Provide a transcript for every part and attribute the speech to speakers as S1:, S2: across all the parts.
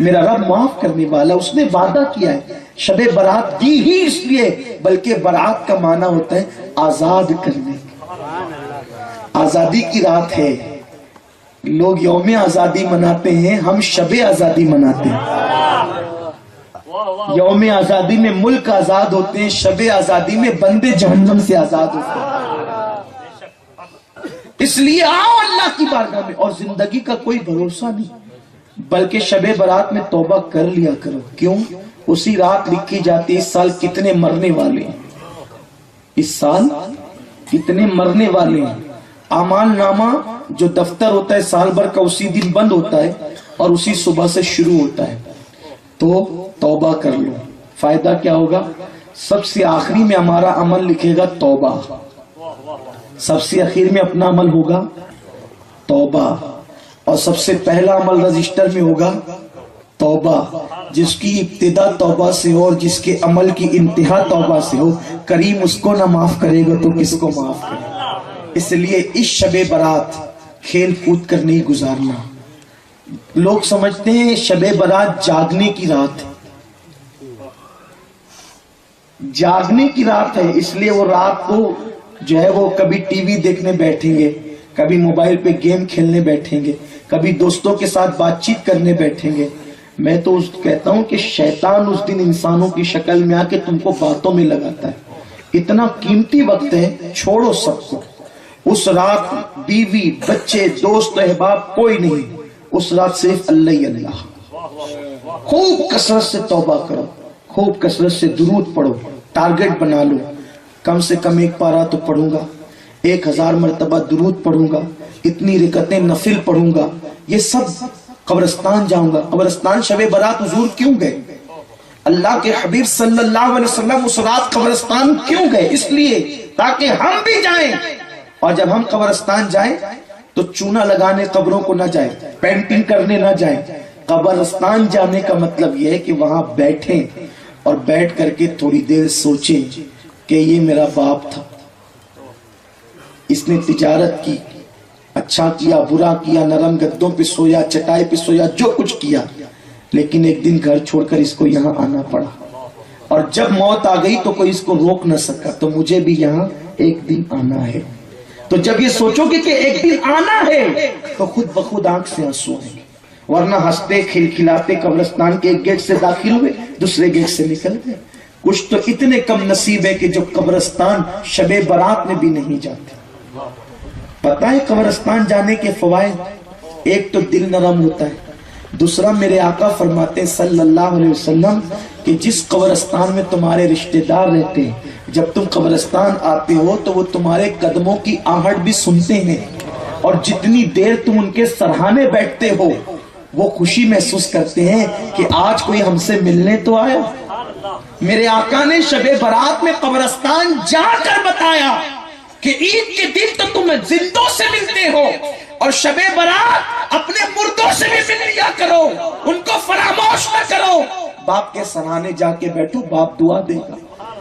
S1: میرا رب معاف کرنے والا، اس نے وعدہ کیا ہے۔ شب برات دی ہی اس لیے، بلکہ برات کا معنی ہوتا ہے آزاد کرنے، آزادی کی رات ہے۔ لوگ یوم آزادی مناتے ہیں، ہم شب آزادی مناتے ہیں۔ یوم آزادی میں ملک آزاد ہوتے ہیں، شب آزادی میں بندے جہنم سے آزاد ہوتے ہیں۔ اس لیے آؤ اللہ کی بارگاہ میں، اور زندگی کا کوئی بھروسہ نہیں، بلکہ شب برات میں توبہ کر لیا کرو۔ کیوں؟ اسی رات لکھی جاتی ہے اس سال کتنے مرنے والے ہیں، اس سال کتنے مرنے والے ہیں۔ اعمال نامہ جو دفتر ہوتا ہے سال بھر کا، اسی دن بند ہوتا ہے اور اسی صبح سے شروع ہوتا ہے۔ تو توبہ کر لو، فائدہ کیا ہوگا؟ سب سے آخری میں ہمارا عمل لکھے گا توبہ، سب سے آخر میں اپنا عمل ہوگا توبہ، اور سب سے پہلا عمل رجسٹر میں ہوگا توبہ۔ جس کی ابتدا توبہ سے ہو اور جس کے عمل کی انتہا توبہ سے ہو، کریم اس کو نہ معاف کرے گا تو کس کو معاف کرے گا؟ اس لیے اس شب برات کھیل کود کر نہیں گزارنا۔ لوگ سمجھتے ہیں شب برات جاگنے کی رات ہے، جاگنے کی رات ہے، اس لیے وہ رات کو جو ہے وہ کبھی ٹی وی دیکھنے بیٹھیں گے، کبھی موبائل پہ گیم کھیلنے بیٹھیں گے، کبھی دوستوں کے ساتھ بات چیت کرنے بیٹھیں گے۔ میں تو کہتا ہوں کہ شیطان اس دن انسانوں کی شکل میں آ کے تم کو باتوں میں لگاتا ہے۔ اتنا قیمتی وقت ہے، چھوڑو سب کو۔ اس رات بیوی بچے دوست احباب کوئی نہیں، اس رات صرف اللہ ہی اللہ۔ خوب کثرت سے توبہ کرو، خوب کثرت سے درود پڑھو، ٹارگٹ بنا لو، کم سے کم 1 پارہ تو پڑھوں گا، 1000 مرتبہ درود پڑھوں گا، اتنی رکعتیں نفل پڑھوں گا، یہ سب قبرستان جاؤں گا۔ قبرستان شب برات حضور کیوں گئے؟ اللہ کے حبیب صلی اللہ علیہ وسلم اس رات قبرستان کیوں گئے؟ اس لیے تاکہ ہم بھی جائیں، اور جب ہم قبرستان جائیں تو چونا لگانے قبروں کو نہ جائیں، پینٹنگ کرنے نہ جائیں۔ قبرستان جانے کا مطلب یہ ہے کہ وہاں بیٹھیں اور بیٹھ کر کے تھوڑی دیر سوچیں کہ یہ میرا باپ تھا، اس نے تجارت کی، اچھا کیا برا کیا، نرم گدوں پہ سویا چٹائی پہ سویا، جو کچھ کیا، لیکن ایک دن گھر چھوڑ کر اس کو یہاں آنا پڑا، اور جب موت آ گئی تو کوئی اس کو روک نہ سکا، تو مجھے بھی یہاں ایک دن آنا ہے۔ تو جب یہ سوچو گے کہ ایک دن آنا ہے تو خود بخود آنکھ سے آنسو آئیں گے، ورنہ ہنستے کھلکھلاتے قبرستان کے ایک گیٹ سے داخل ہوئے، دوسرے گیٹ سے نکل گئے۔ کچھ تو اتنے کم نصیب ہے کہ جو قبرستان شب برات میں بھی نہیں جاتے۔ پتہ ہے قبرستان جانے کے فوائد؟ ایک تو دل نرم ہوتا ہے، دوسرا میرے آقا فرماتے ہیں صلی اللہ علیہ وسلم کہ جس قبرستان میں تمہارے رشتہ دار رہتے ہیں، جب تم قبرستان آتے ہو تو وہ تمہارے قدموں کی آہٹ بھی سنتے ہیں، اور جتنی دیر تم ان کے سرہانے بیٹھتے ہو وہ خوشی محسوس کرتے ہیں کہ آج کوئی ہم سے ملنے تو آیا۔ میرے آقا نے شب برات میں قبرستان جا کر بتایا کہ عید کے دن تو تم زندوں سے ملتے ہو، اور شب برات اپنے مردوں سے بھی مل لیا کرو، ان کو فراموش نہ کرو۔ باپ کے سرہانے جا کے بیٹھو، باپ دعا دے گا،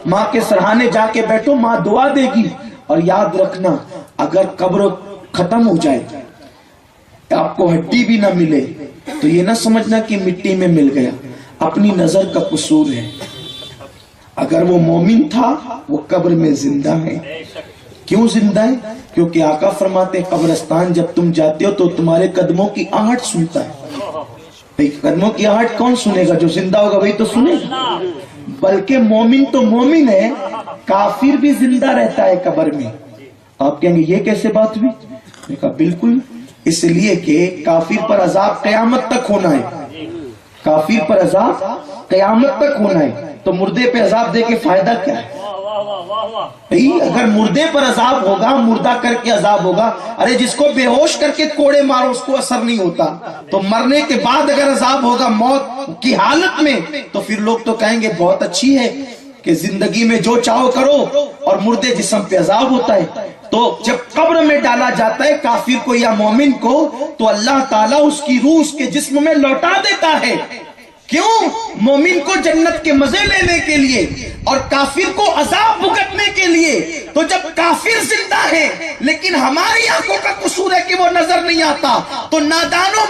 S1: ماں کے سرہانے جا کے بیٹھو، ماں دعا دے گی۔ اور یاد رکھنا، اگر قبر ختم ہو جائے، آپ کو ہڈی بھی نہ ملے، تو یہ نہ سمجھنا کہ مٹی میں مل گیا، اپنی نظر کا قصور ہے۔ اگر وہ مومن تھا وہ قبر میں زندہ ہے۔ کیوں زندہ ہے؟ کیونکہ آقا فرماتے ہیں قبرستان جب تم جاتے ہو تو تمہارے قدموں کی آہٹ سنتا ہے۔ قدموں کی آہٹ کون سنے گا؟ جو زندہ ہوگا وہی تو سنے گا۔ بلکہ مومن تو مومن ہے، کافر بھی زندہ رہتا ہے قبر میں۔ آپ کہیں گے یہ کیسے بات ہوئی؟ میں کہا بالکل، اس لیے کہ کافر پر عذاب قیامت تک ہونا ہے، کافر پر عذاب قیامت تک ہونا ہے، تو مردے پہ عذاب دے کے فائدہ کیا ہے؟ اگر مردے پر عذاب ہوگا، مردہ کر کے عذاب ہوگا، ارے جس کو بے ہوش کر کے کوڑے مارو اس کو اثر نہیں ہوتا، تو مرنے کے بعد اگر عذاب ہوگا موت کی حالت میں، تو پھر لوگ تو کہیں گے بہت اچھی ہے کہ زندگی میں جو چاہو کرو، اور مردے جسم پہ عذاب ہوتا ہے۔ تو جب قبر میں ڈالا جاتا ہے کافر کو یا مومن کو، تو اللہ تعالیٰ اس کی روح اس کے جسم میں لوٹا دیتا ہے۔ کیوں؟ مومن کو جنت کے مزے لینے کے لیے اور کافر کو عذاب بھگتنے کے لیے۔ تو جب کافر زندہ ہے لیکن ہماری آنکھوں کا قصور ہے کہ وہ نظر نہیں آتا، تو نادانوں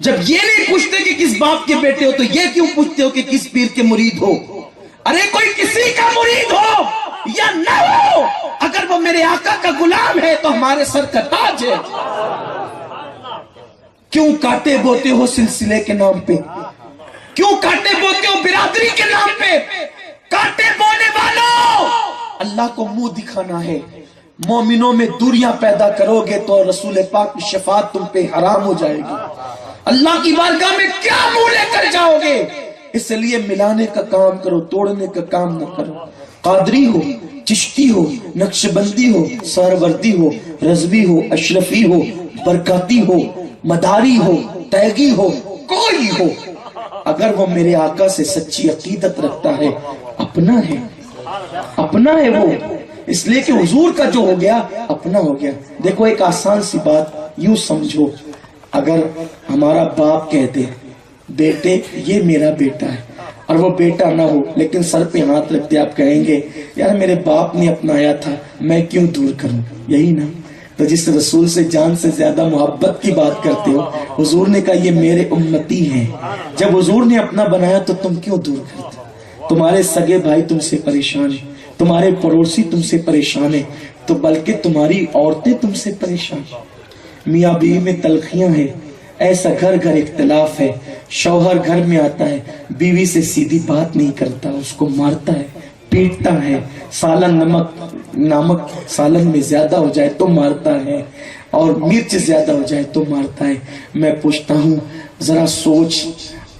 S1: جب یہ نہیں پوچھتے کہ کس باپ کے بیٹے ہو تو یہ کیوں پوچھتے ہو کہ کس پیر کے مرید ہو؟ ارے کوئی کسی کا مرید ہو یا نہ ہو، اگر وہ میرے آقا کا غلام ہے تو ہمارے سر کا تاج ہے۔ کیوں کاٹے بوتے ہو سلسلے کے نام پہ؟ کیوں کاٹے بوتے ہو برادری کے نام پہ؟ کاٹے بونے والوں، اللہ کو منہ دکھانا ہے، مومنوں میں دوریاں پیدا کرو گے تو رسول پاک کی شفاعت تم پہ حرام ہو جائے گی۔ اللہ کی بارگاہ میں کیا منہ لے کر جاؤ گے؟ اس لیے ملانے کا کام کرو، توڑنے کا کام نہ کرو۔ قادری ہو، چشتی ہو، نقش بندی ہو، سہروردی ہو، رضوی ہو، اشرفی ہو، برکاتی ہو، مداری ہو، تیگی ہو، کوئی ہو، اگر وہ میرے آقا سے سچی عقیدت رکھتا ہے، اپنا ہے، اپنا ہے وہ۔ اس لیے کہ حضور کا جو ہو گیا اپنا ہو گیا۔ دیکھو ایک آسان سی بات یوں سمجھو، اگر ہمارا باپ کہتے بیٹے یہ میرا بیٹا ہے، اور وہ بیٹا نہ ہو لیکن سر پہ ہاتھ رکھتے، آپ کہیں گے یار میرے باپ نے اپنایا تھا میں کیوں دور کروں، یہی نا؟ تو جس رسول سے جان سے زیادہ محبت کی بات کرتے ہو، حضور نے کہا یہ میرے امتی ہیں، جب حضور نے اپنا بنایا تو تم کیوں دور کرتے؟ تمہارے سگے بھائی تم سے پریشان ہیں، تمہارے پڑوسی تم سے پریشان ہیں، تو بلکہ تمہاری عورتیں تم سے پریشان ہیں۔ میاں بیوی میں تلخیاں ہیں، ایسا گھر گھر اختلاف ہے، شوہر گھر میں آتا ہے بیوی سے سیدھی بات نہیں کرتا، اس کو مارتا ہے، پیٹتا ہے، سالن نمک سالن میں زیادہ ہو جائے تو مارتا ہے، اور مرچ زیادہ ہو جائے تو مارتا ہے۔ میں پوچھتا ہوں ذرا سوچ،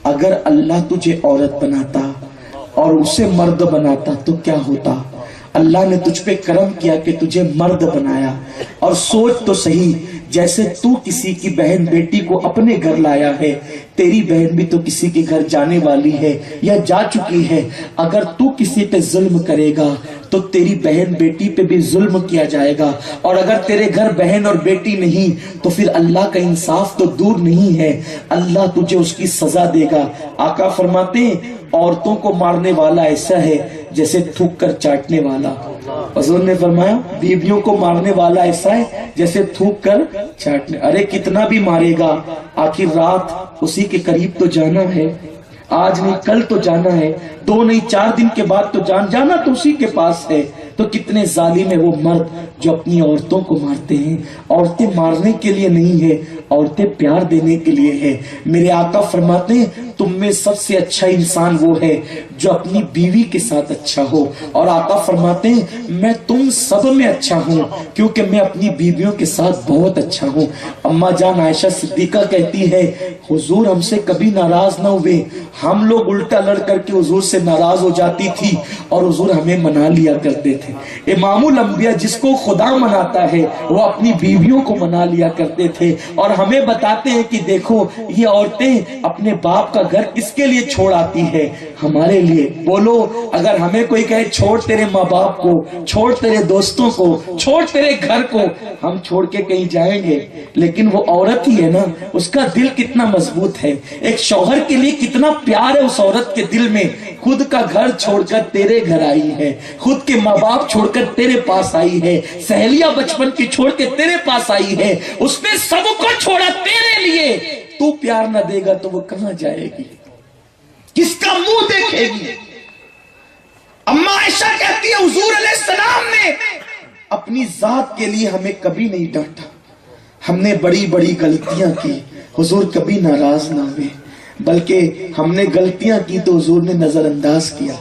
S1: اگر اللہ تجھے عورت بناتا اور اسے مرد بناتا تو کیا ہوتا؟ اللہ نے تجھ پہ کرم کیا کہ تجھے مرد بنایا، اور سوچ تو صحیح، جیسے تو کسی کی بہن بیٹی کو اپنے گھر لایا ہے، تیری بہن بھی تو کسی کے گھر جانے والی ہے یا جا چکی ہے۔ اگر تو کسی پہ ظلم کرے گا تو تیری بہن بیٹی پہ بھی ظلم کیا جائے گا، اور اگر تیرے گھر بہن اور بیٹی نہیں تو پھر اللہ کا انصاف تو دور نہیں ہے، اللہ تجھے اس کی سزا دے گا۔ آقا فرماتے ہیں عورتوں کو مارنے والا ایسا ہے جیسے تھوک کر چاٹنے والا، حضور نے فرمایا بیویوں کو مارنے والا ایسا ہے جیسے تھوک کر چاٹنے۔ ارے کتنا بھی مارے گا آخر رات اسی کے قریب تو جانا ہے، آج نہیں کل تو جانا ہے، 2 نہیں 4 دن کے بعد تو جانا تو اسی کے پاس ہے۔ تو کتنے ظالم ہے وہ مرد جو اپنی عورتوں کو مارتے ہیں۔ عورتیں مارنے کے لیے نہیں ہے، عورتیں پیار دینے کے لیے ہے۔ میرے آقا فرماتے ہیں تم میں سب سے اچھا انسان وہ ہے جو اپنی بیوی کے ساتھ اچھا ہو، اور آقا فرماتے ہیں میں تم سب میں اچھا ہوں کیونکہ میں اپنی بیویوں کے ساتھ بہت اچھا ہوں۔ اماں جان عائشہ صدیقہ کہتی ہے حضور ہم سے کبھی ناراض نہ ہوئے، ہم لوگ الٹا لڑ کر کے حضور سے ناراض ہو جاتی تھی اور حضور ہمیں منا لیا کرتے تھے۔ امام الانبیاء جس کو خدا مناتا ہے وہ اپنی بیویوں کو منا لیا کرتے تھے، اور ہمیں بتاتے ہیں کہ دیکھو یہ عورتیں اپنے باپ کا گھر کس کے لیے چھوڑ آتی ہے؟ ہمارے لیے۔ بولو اگر ہمیں کوئی کہے چھوڑ تیرے ماں باپ کو، چھوڑ تیرے دوستوں کو، چھوڑ تیرے گھر کو، ہم چھوڑ کے کہیں جائیں گے؟ لیکن وہ عورت ہی ہے نا، اس کا دل کتنا مضبوط ہے، ایک شوہر کے لیے کتنا پیار ہے اس عورت کے دل میں، خود کا گھر چھوڑ کر تیرے گھر آئی ہے، خود کے ماں باپ چھوڑ کر تیرے پاس آئی ہے، سہیلیاں بچپن کی چھوڑ کے تیرے پاس آئی ہے، اس نے سب کو چھوڑا تیرے لیے۔ تو پیار نہ دے گا تو وہ کہاں جائے گی؟ کس کا منہ دیکھے گی؟ اماں عائشہ کہتی ہے حضور علیہ السلام نے اپنی ذات کے لیے ہمیں کبھی نہیں ڈانٹا، ہم نے بڑی بڑی غلطیاں کی، حضور کبھی ناراض نہ ہوئے، بلکہ ہم نے غلطیاں کی تو حضور نے نظر انداز کیا۔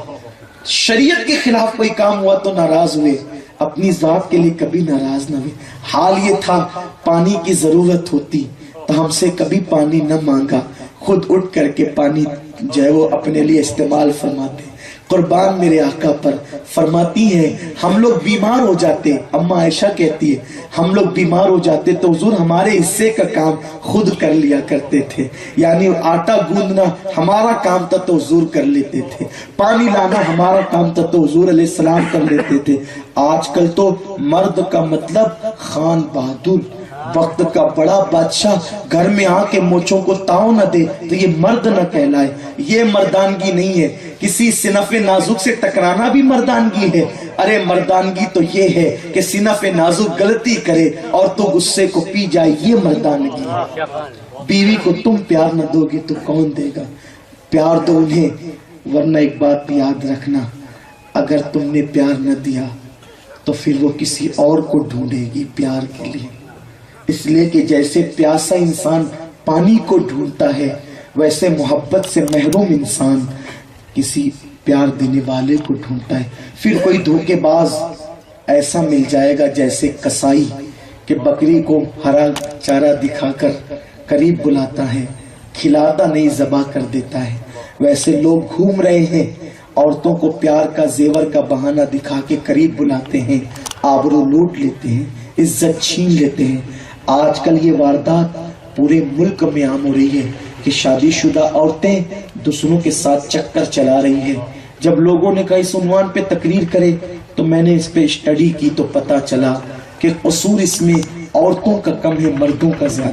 S1: شریعت کے خلاف کوئی کام ہوا تو ناراض ہوئے، اپنی ذات کے لیے کبھی ناراض نہ ہوئے۔ حال یہ تھا پانی کی ضرورت ہوتی تو ہم سے کبھی پانی نہ مانگا، خود اٹھ کر کے پانی جو ہے وہ اپنے لیے استعمال فرماتے۔ قربان میرے آقا پر فرماتی ہیں ہم لوگ بیمار ہو جاتے، اماں عائشہ کہتی ہے ہم لوگ بیمار ہو جاتے تو حضور ہمارے حصے کا کام خود کر لیا کرتے تھے، یعنی آٹا گوندنا ہمارا کام تھا تو حضور کر لیتے تھے، پانی لانا ہمارا کام تھا تو حضور علیہ السلام کر لیتے تھے۔ آج کل تو مرد کا مطلب خان بہادر، وقت کا بڑا بادشاہ گھر میں آ کے موچوں کو تاؤ نہ دے تو یہ مرد نہ کہلائے. یہ مردانگی نہیں ہے. کسی صنف نازک سے ٹکرانا بھی مردانگی ہے. ارے مردانگی تو یہ ہے کہ صنف نازک غلطی کرے اور تو غصے کو پی جائے. یہ مردانگی ہے. بیوی کو تم پیار نہ دو گے تو کون دے گا؟ پیار دو انہیں. ورنہ ایک بات بھی یاد رکھنا، اگر تم نے پیار نہ دیا تو پھر وہ کسی اور کو ڈھونڈے گی پیار کے لیے. اس لیے کہ جیسے پیاسا انسان پانی کو ڈھونڈتا ہے، ویسے محبت سے محروم انسان کسی پیار دینے والے کو ڈھونڈتا ہے. پھر کوئی دھوکے باز ایسا مل جائے گا جیسے کسائی کہ بکری کو ہرا چارہ دکھا کر قریب بلاتا ہے، کھلاتا نہیں ذبح کر دیتا ہے. ویسے لوگ گھوم رہے ہیں، عورتوں کو پیار کا زیور کا بہانہ دکھا کے قریب بلاتے ہیں، آبرو لوٹ لیتے ہیں، عزت چھین لیتے ہیں. آج کل یہ واردات پورے ملک میں عام ہو رہی ہے کہ شادی شدہ عورتیں دوسروں کے ساتھ چکر چلا رہی ہیں. جب لوگوں نے کہا اس عنوان پہ تقریر کرے تو میں نے اس پہ اسٹڈی کی تو پتا چلا کہ قصور اس میں عورتوں کا کم ہے، مردوں کا زیادہ.